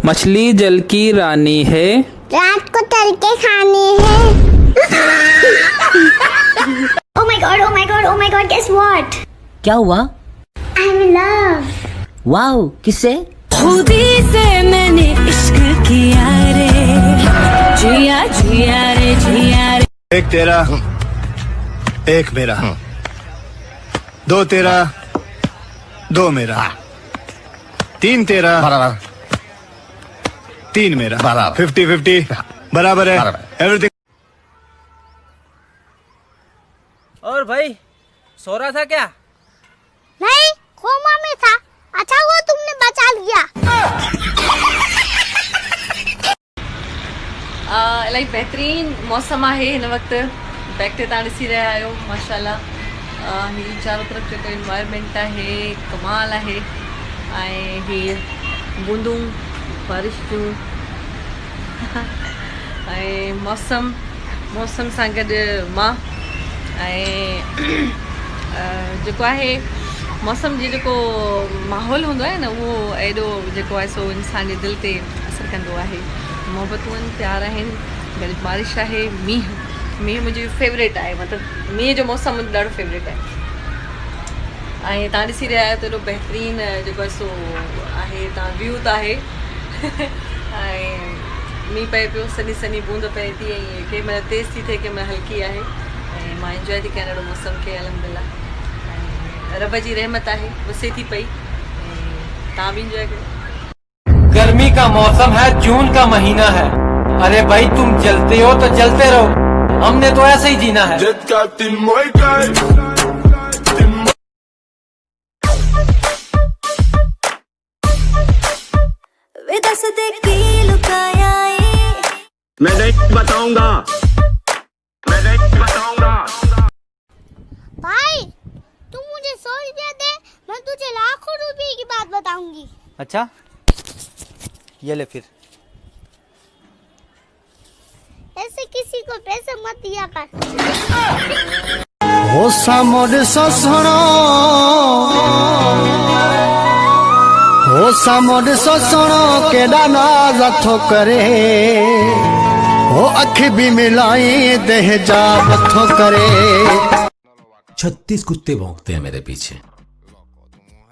मछली जल की रानी है, रात को तल के खानी है। Oh my god, oh my god, oh my god, guess what? क्या हुआ? I'm in love. वाओ, किससे? खुदी से मैंने इश्क किया रे, जिया जिया रे जिया रे। एक तेरा, एक मेरा, दो तेरा, दो मेरा, तीन तेरा, तीन मेरा, 50-50 बराबर है। एवरीथिंग। और भाई सो रहा था क्या? नहीं, कोमा में था। अच्छा हुआ तुमने बचा लिया। इलाही बहितरीन मौसम आहे हिन वक़्तु। बैक ते तव्हां ॾिसी रहिया आहियो माशाल्लाह। हीअ चारों तरफ़ जेको इन्वायरमेंट आहे कमाल आहे ऐं हीअ बूंदूं बारिश जूं ऐं मौसम सां गॾु मां ऐं जेको आहे मौसम जी जेको माहौल हूंदो आहे न उहो एॾो जेको आहे सो इंसानी दिलि ते असरु कंदो आहे। मोहबतूं आहिनि, प्यार आहिनि, वरी बारिश आहे, मींहुं मुंहिंजी फेवरेट आहे। मतिलबु मींहं जो मौसम मुंहिंजो ॾाढो फेवरेट आहे। ऐं तव्हां ॾिसी रहिया आहियो त एॾो बहितरीन जेको आहे सो आहे, तव्हां व्यू त आहे ऐं मींहुं पए पियो, सनी सनी बूंद पए थी ऐं कंहिं महिल तेज़ थी थिए, कंहिं महिल हल्की आहे ऐं मां इंजॉय थी कयां ॾाढो मौसम खे अल्हम्दुलिल्लाह। ऐं रब जी रहमत आहे, वसे थी पई ऐं तव्हां बि इंजॉय कयो। गर्मी का मौसम है, जून का महीना है। अरे भाई तुम जलते हो तो जलते रहो, हमने तो ऐसे ही जीना है। मैं नहीं बताऊंगा, मैं नहीं बताऊंगा। भाई तू मुझे 100 रुपया दे, मैं तुझे लाखों रुपए की बात बताऊंगी। अच्छा ये ले फिर। ऐसे किसी को पैसे मत दिया कर। हो सामोड ससुणो, हो सामोड ससुणो केड़ा नाज अथो करे, हो अख भी मिलाई देह जा बथो करे। 36 कुत्ते भौंकते हैं मेरे पीछे,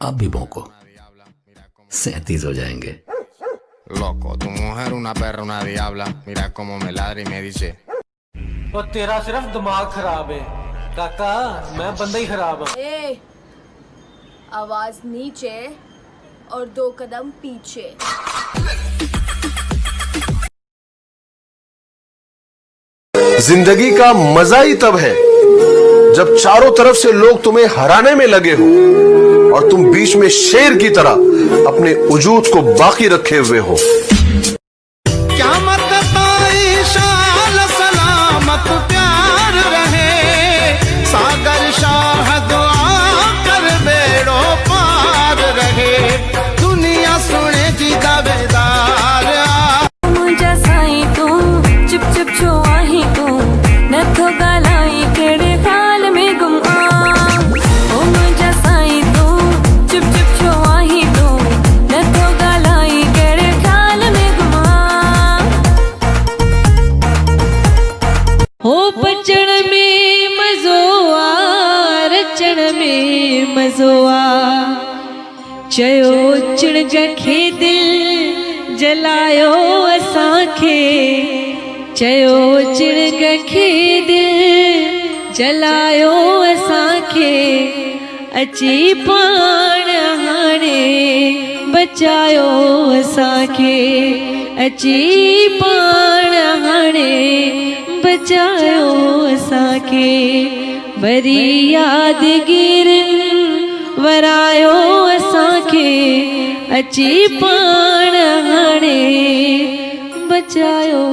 अब भी भौंको, 37 हो जाएंगे। Loco, tu mujer una perra, una diabla. Mira cómo me ladra y me dice. तो तेरा सिर्फ दिमाग खराब है काका, मैं बंदा ही खराब हूँ। ए, आवाज नीचे और 2 कदम पीछे। जिंदगी का मजा ही तब है जब चारों तरफ से लोग तुम्हें हराने में लगे हो और तुम बीच में शेर की तरह अपने वजूद को बाकी रखे हुए हो। क्या मत शाल सलामत प्यार रहे, सागर शाह दुआ कर बेड़ो पार रहे, दुनिया सुने जी दावेदार। मुझे साई तू चुप चुप छो आही तू न तो गलाई केड़े हाल में गुम आ। ओ मुझे साई तू चुप चुप छो आही तू न तो गलाई केड़े हाल में गुम आ। हो बचण में मज़ो आ, रचण में मज़ो आ, चयो चिण जखे दिल जलायो असांखे, चयो चिण खे दिल जलायो असांखे, अची पाण हाणे बचायो असांखे, अची पाण हाणे बचायो असांखे, वरी यादगिरनि वरायो असांखे, अची पाण हाणे बचायो।